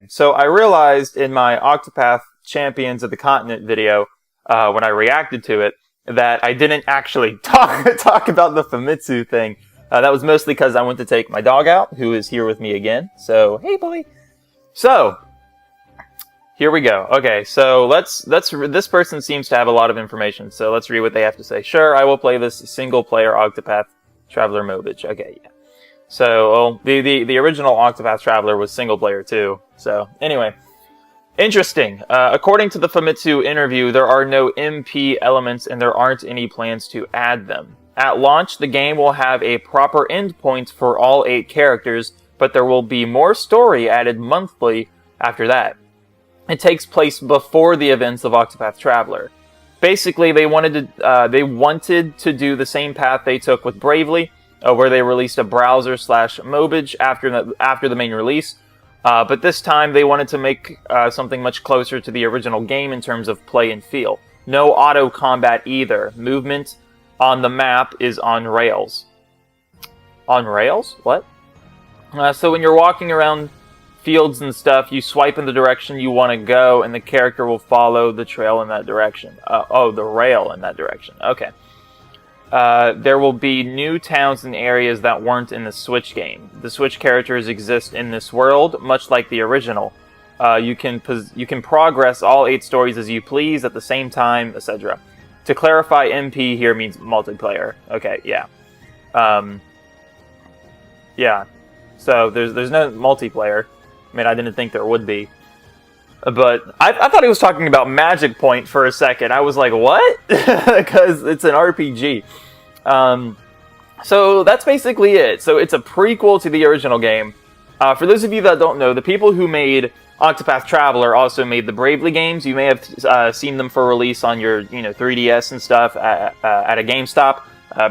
So I realized in my Octopath Champions of the Continent video, when I reacted to it, that I didn't actually talk about the Famitsu thing. That was mostly because I went to take my dog out, who is here with me again. So, hey, bully. So, here we go. Okay, so this person seems to have a lot of information, so let's read what they have to say. Sure, I will play this single-player Octopath Traveler Mobage. Okay, yeah. So, well, the original Octopath Traveler was single-player too. So, anyway. Interesting. According to the Famitsu interview, there are no MP elements and there aren't any plans to add them. At launch, the game will have a proper endpoint for all 8 characters, but there will be more story added monthly after that. It takes place before the events of Octopath Traveler. Basically, they wanted to do the same path they took with Bravely, where they released a browser/Mobage after the main release. But this time, they wanted to make something much closer to the original game in terms of play and feel. No auto combat either. Movement on the map is on rails. On rails? What? So when you're walking around fields and stuff, you swipe in the direction you want to go, and the character will follow the trail in that direction. The rail in that direction. Okay. There will be new towns and areas that weren't in the Switch game. The Switch characters exist in this world, much like the original. You can progress all 8 stories as you please at the same time, etc. To clarify, MP here means multiplayer. Okay, yeah. Yeah. So there's no multiplayer. I mean, I didn't think there would be. But I thought he was talking about Magic Point for a second. I was like, what? Because it's an RPG. So that's basically it. So it's a prequel to the original game. For those of you that don't know, the people who made Octopath Traveler also made the Bravely games. You may have seen them for release on your 3DS and stuff at a GameStop.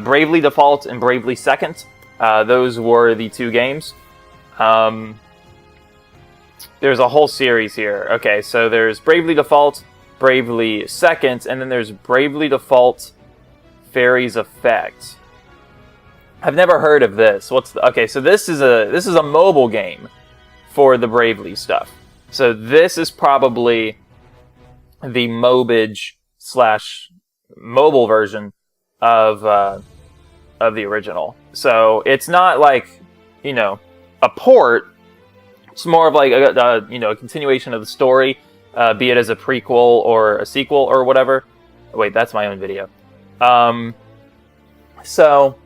Bravely Default and Bravely Second. Those were the 2 games. There's a whole series here. Okay, so there's Bravely Default, Bravely Second, and then there's Bravely Default Fairies Effect. I've never heard of this. Okay, so this is a mobile game for the Bravely stuff. So this is probably the Mobage/mobile version of the original. So it's not like, a port. It's more of like a continuation of the story, be it as a prequel or a sequel or whatever. Wait, that's my own video. So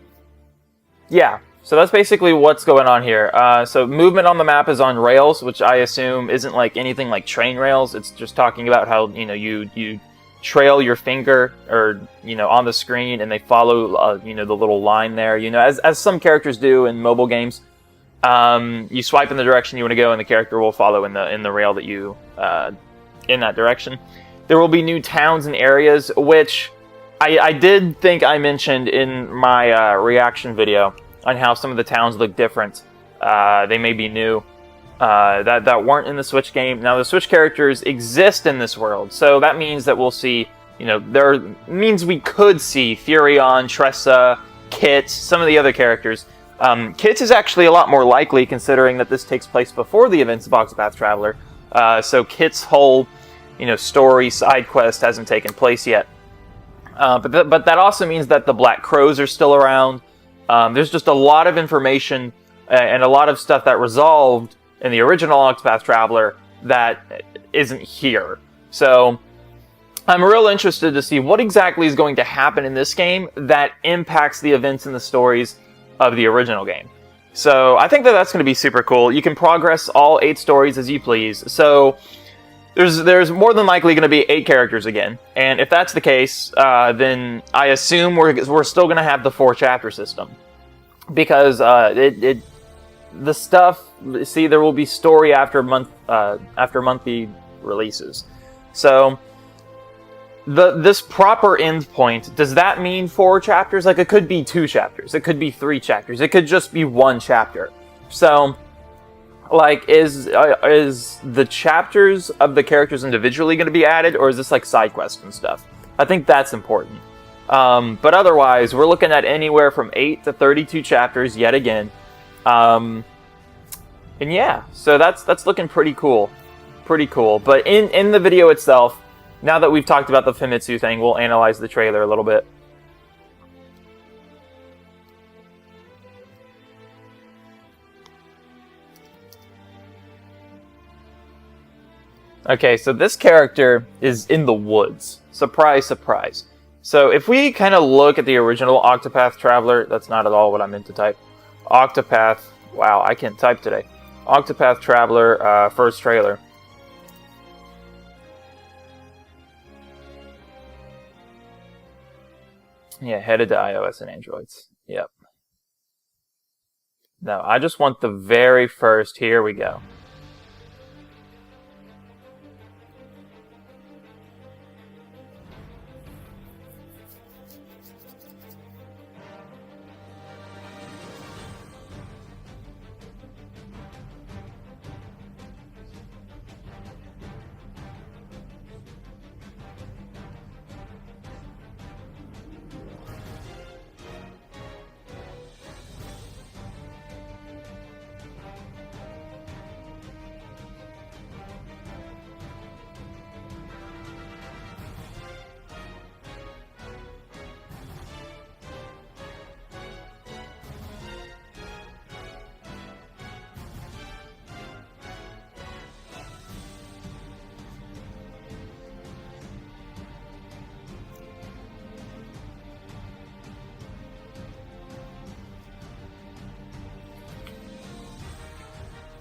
yeah, so that's basically what's going on here. So movement on the map is on rails, which I assume isn't like anything like train rails. It's just talking about how you trail your finger or on the screen and they follow the little line there. As some characters do in mobile games. You swipe in the direction you want to go, and the character will follow in the rail that you in that direction. There will be new towns and areas, which I did think I mentioned in my reaction video on how some of the towns look different. They may be new that weren't in the Switch game. Now the Switch characters exist in this world, so that means that we'll see. Means we could see Furion, Tressa, Kit, some of the other characters. Kit's is actually a lot more likely, considering that this takes place before the events of Octopath Traveler. So Kit's whole, story side quest hasn't taken place yet. But that also means that the Black Crows are still around. There's just a lot of information and a lot of stuff that resolved in the original Octopath Traveler that isn't here. So I'm real interested to see what exactly is going to happen in this game that impacts the events and the stories of the original game. So I think that's going to be super cool. You can progress all 8 stories as you please. So there's more than likely going to be 8 characters again. And if that's the case, then I assume we're still going to have the 4-chapter system. Because there will be story after monthly releases. So this proper endpoint, does that mean 4 chapters? Like, it could be 2 chapters. It could be 3 chapters. It could just be 1 chapter. So, like, is the chapters of the characters individually going to be added, or is this, like, side quests and stuff? I think that's important. But otherwise, we're looking at anywhere from 8 to 32 chapters, yet again. And yeah, so that's looking pretty cool. Pretty cool. But in the video itself, now that we've talked about the Famitsu thing, we'll analyze the trailer a little bit. Okay, so this character is in the woods. Surprise, surprise. So if we kind of look at the original Octopath Traveler, that's not at all what I meant to type. Octopath, wow, I can't type today. Octopath Traveler first trailer. Yeah, headed to iOS and Androids. Yep. No, I just want the very first, here we go.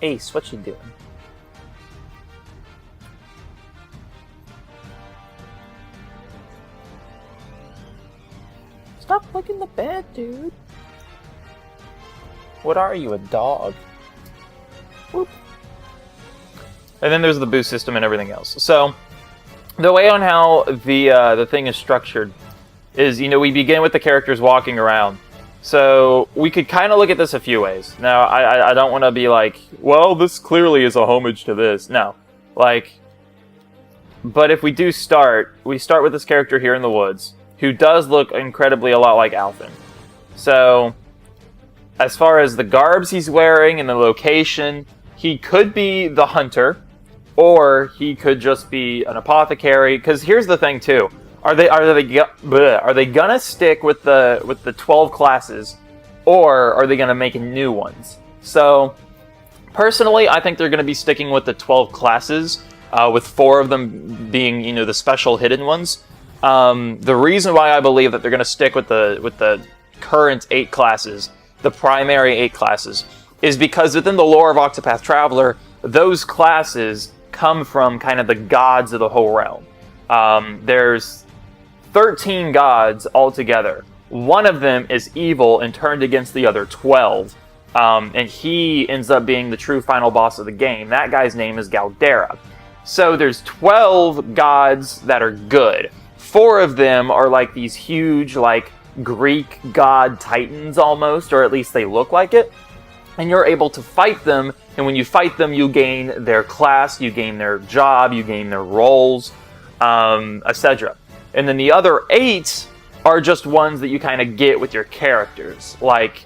Ace, what you doing? Stop licking the bed, dude. What are you, a dog? Whoop. And then there's the boost system and everything else. So, the way on how the thing is structured is, you know, we begin with the characters walking around. So, we could kind of look at this a few ways. Now, I don't want to be like, well, this clearly is a homage to this. No. Like, but if we do start, we start with this character here in the woods, who does look incredibly a lot like Alphen. So, as far as the garbs he's wearing and the location, he could be the hunter, or he could just be an apothecary. Because here's the thing, too. Are they gonna stick with the 12 classes, or are they gonna make new ones? So, personally, I think they're gonna be sticking with the 12 classes, with 4 of them being, you know, the special hidden ones. The reason why I believe that they're gonna stick with the current 8 classes, the primary 8 classes, is because within the lore of Octopath Traveler, those classes come from kind of the gods of the whole realm. There's 13 gods altogether. One of them is evil and turned against the other 12. And he ends up being the true final boss of the game. That guy's name is Galdera. So there's 12 gods that are good. 4 of them are like these huge, like, Greek god titans almost, or at least they look like it. And you're able to fight them, and when you fight them, you gain their class, you gain their job, you gain their roles, etc. And then the other 8 are just ones that you kind of get with your characters. Like,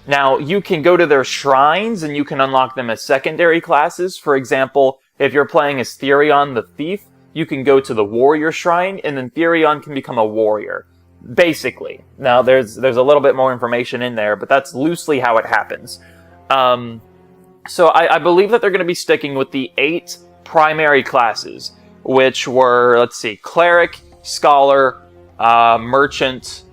now, you can go to their shrines, and you can unlock them as secondary classes. For example, if you're playing as Therion the Thief, you can go to the Warrior Shrine, and then Therion can become a warrior. Basically. Now, there's a little bit more information in there, but that's loosely how it happens. So I believe that they're going to be sticking with the 8 primary classes, which were, let's see, Cleric, Scholar, Merchant,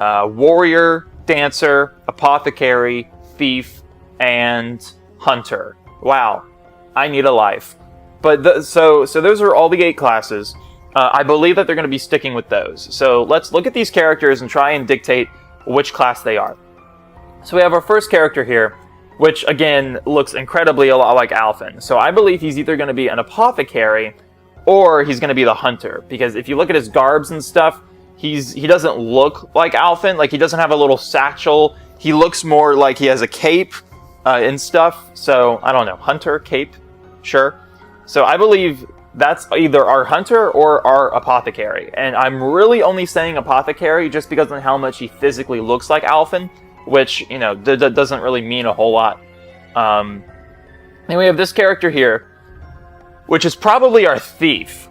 Warrior, Dancer, Apothecary, Thief, and Hunter. Wow, I need a life. But so those are all the 8 classes. I believe that they're going to be sticking with those. So let's look at these characters and try and dictate which class they are. So we have our first character here, which again looks incredibly a lot like Alphen. So I believe he's either going to be an apothecary or he's going to be the hunter. Because if you look at his garbs and stuff, he doesn't look like Alphen. Like, he doesn't have a little satchel. He looks more like he has a cape and stuff. So I don't know, hunter, cape, sure. So I believe that's either our hunter or our apothecary. And I'm really only saying apothecary just because of how much he physically looks like Alphen, which, you know, doesn't really mean a whole lot. Then we have this character here, which is probably our thief.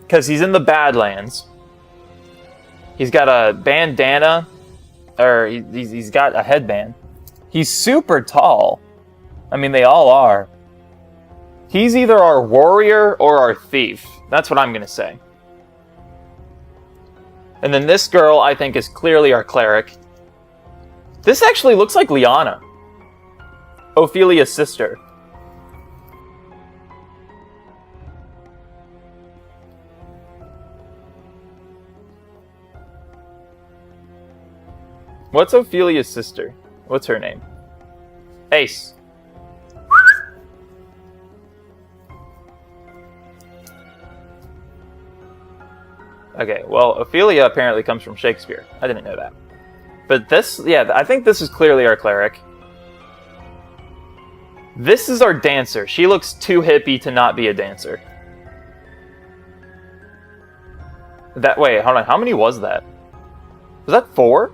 Because he's in the Badlands. He's got a bandana, or he's got a headband. He's super tall. I mean, they all are. He's either our warrior or our thief. That's what I'm going to say. And then this girl, I think, is clearly our cleric. This actually looks like Liana, Ophelia's sister. What's Ophelia's sister? What's her name? Ace. Okay, well, Ophelia apparently comes from Shakespeare. I didn't know that. But this, yeah, I think this is clearly our cleric. This is our dancer. She looks too hippie to not be a dancer. Wait, hold on, how many was that? Was that 4?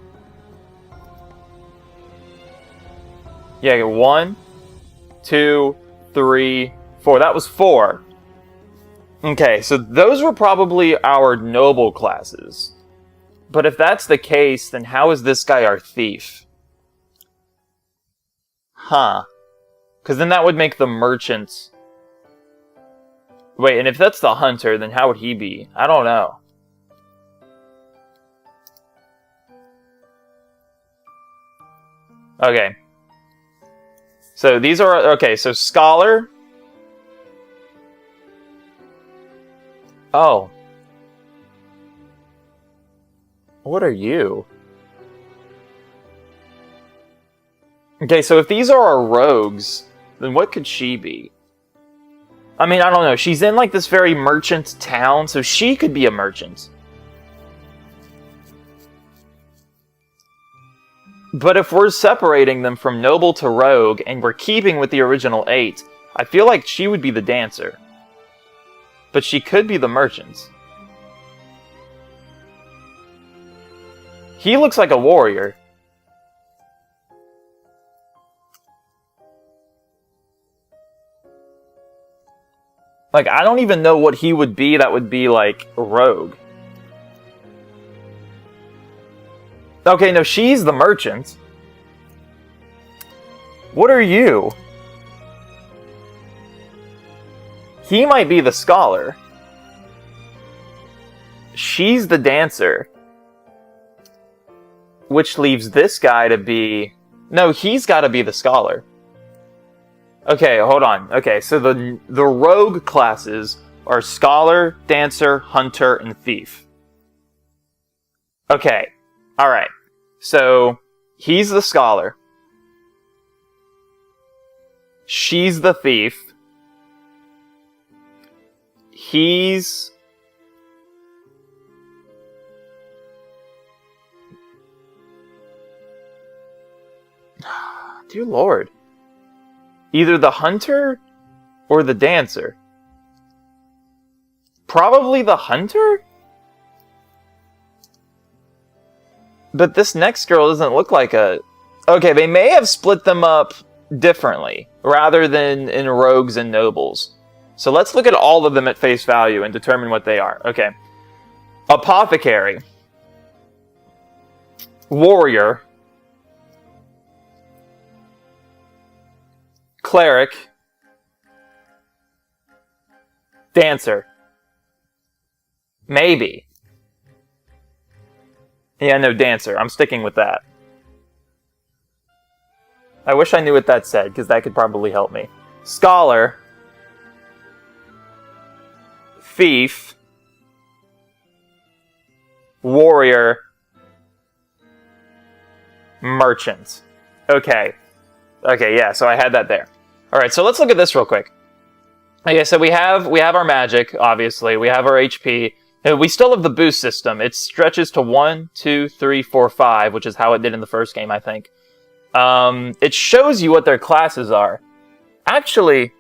Yeah, 1, 2, 3, 4. That was 4. Okay, so those were probably our noble classes. But if that's the case, then how is this guy our thief? Huh. Because then that would make the merchant... Wait, and if that's the hunter, then how would he be? I don't know. Okay. So these are... Okay, so scholar... Oh. What are you? Okay, so if these are our rogues, then what could she be? I mean, I don't know. She's in, like, this very merchant town, so she could be a merchant. But if we're separating them from noble to rogue, and we're keeping with the original 8, I feel like she would be the dancer. But she could be the merchant. He looks like a warrior. Like, I don't even know what he would be that would be, like, a rogue. Okay, no, she's the merchant. What are you? He might be the scholar. She's the dancer. Which leaves this guy to be... No, he's got to be the scholar. Okay, hold on. Okay, so the rogue classes are scholar, dancer, hunter, and thief. Okay, alright. So, he's the scholar. She's the thief. He's... Dear Lord. Either the hunter or the dancer. Probably the hunter? But this next girl doesn't look like a... Okay, they may have split them up differently, rather than in rogues and nobles. So let's look at all of them at face value and determine what they are. Okay. Apothecary. Warrior. Cleric. Dancer. Maybe. Yeah, no, dancer. I'm sticking with that. I wish I knew what that said, because that could probably help me. Scholar. Thief. Warrior. Merchant. Okay. Okay, yeah, so I had that there. Alright, so let's look at this real quick. Okay, so we have our magic, obviously. We have our HP. We still have the boost system. It stretches to 1, 2, 3, 4, 5, which is how it did in the first game, I think. It shows you what their classes are. Actually,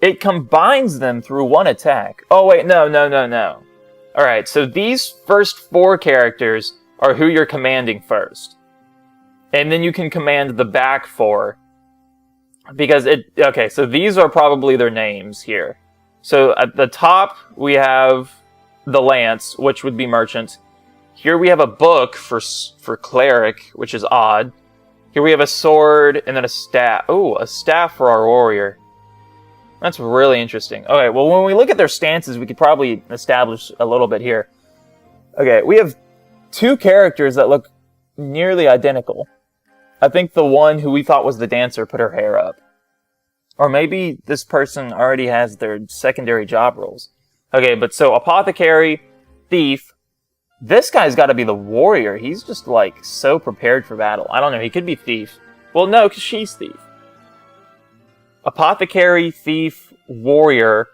it combines them through one attack. Oh, wait, no. Alright, so these first 4 characters are who you're commanding first. And then you can command the back 4 because okay, so these are probably their names here. So at the top we have the lance, which would be merchant. Here we have a book for cleric, which is odd. Here we have a sword and then a staff. Oh, a staff for our warrior. That's really interesting. Okay, well, when we look at their stances, we could probably establish a little bit here. Okay, we have two characters that look nearly identical. I think the one who we thought was the dancer put her hair up. Or maybe this person already has their secondary job roles. Okay, but so Apothecary Thief. This guy's got to be the warrior. He's just, like, so prepared for battle. I don't know. He could be Thief. Well, no, because she's Thief. Apothecary, Thief, Warrior.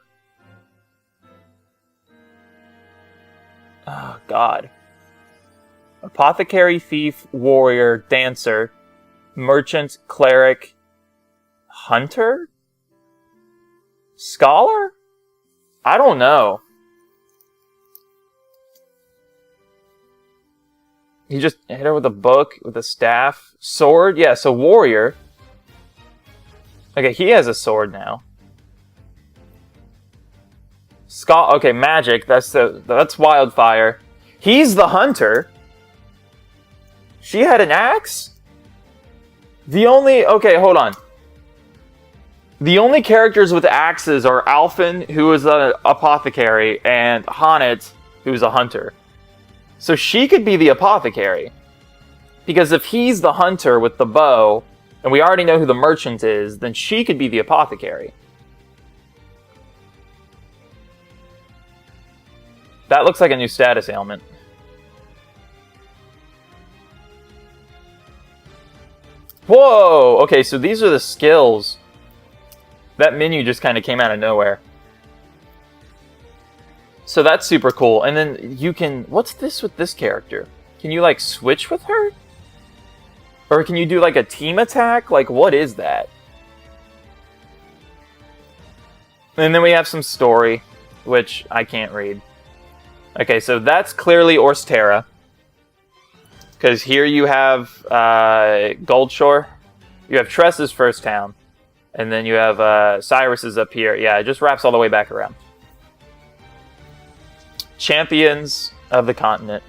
Oh, God. Apothecary, Thief, Warrior, Dancer, Merchant, Cleric, Hunter? Scholar? I don't know. He just hit her with a book, with a staff. Sword? Yeah, so warrior. Okay, he has a sword now. Okay, magic. That's wildfire. He's the hunter. She had an axe? Okay, hold on. The only characters with axes are Alphen, who is an apothecary, and Hanet, who's a hunter. So she could be the apothecary. Because if he's the hunter with the bow, and we already know who the merchant is, then she could be the apothecary. That looks like a new status ailment. Whoa! Okay, so these are the skills. That menu just kind of came out of nowhere. So that's super cool. And then you can... What's this with this character? Can you, like, switch with her? Or can you do, like, a team attack? Like, what is that? And then we have some story, which I can't read. Okay, so that's clearly Orstera. Because here you have Goldshore. You have Tress's first town. And then you have Cyrus's up here. Yeah, it just wraps all the way back around. Champions of the continent.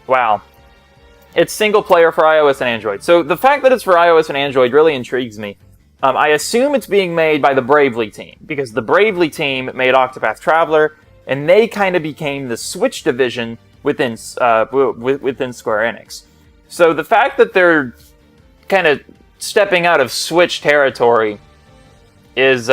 Wow. It's single player for iOS and Android. So the fact that it's for iOS and Android really intrigues me. I assume it's being made by the Bravely team, because the Bravely team made Octopath Traveler, and they kind of became the Switch division within Square Enix. So the fact that they're kind of stepping out of Switch territory is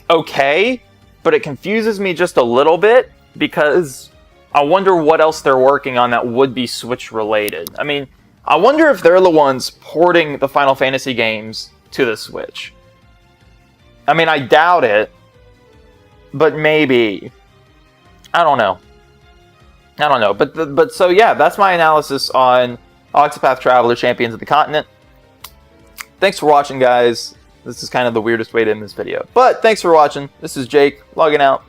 okay, but it confuses me just a little bit, because I wonder what else they're working on that would be Switch related. I mean, I wonder if they're the ones porting the Final Fantasy games to the Switch. I mean, I doubt it, but maybe. I don't know. But so yeah, that's my analysis on Octopath Traveler Champions of the Continent. Thanks for watching, guys. This is kind of the weirdest way to end this video. But thanks for watching. This is Jake, logging out.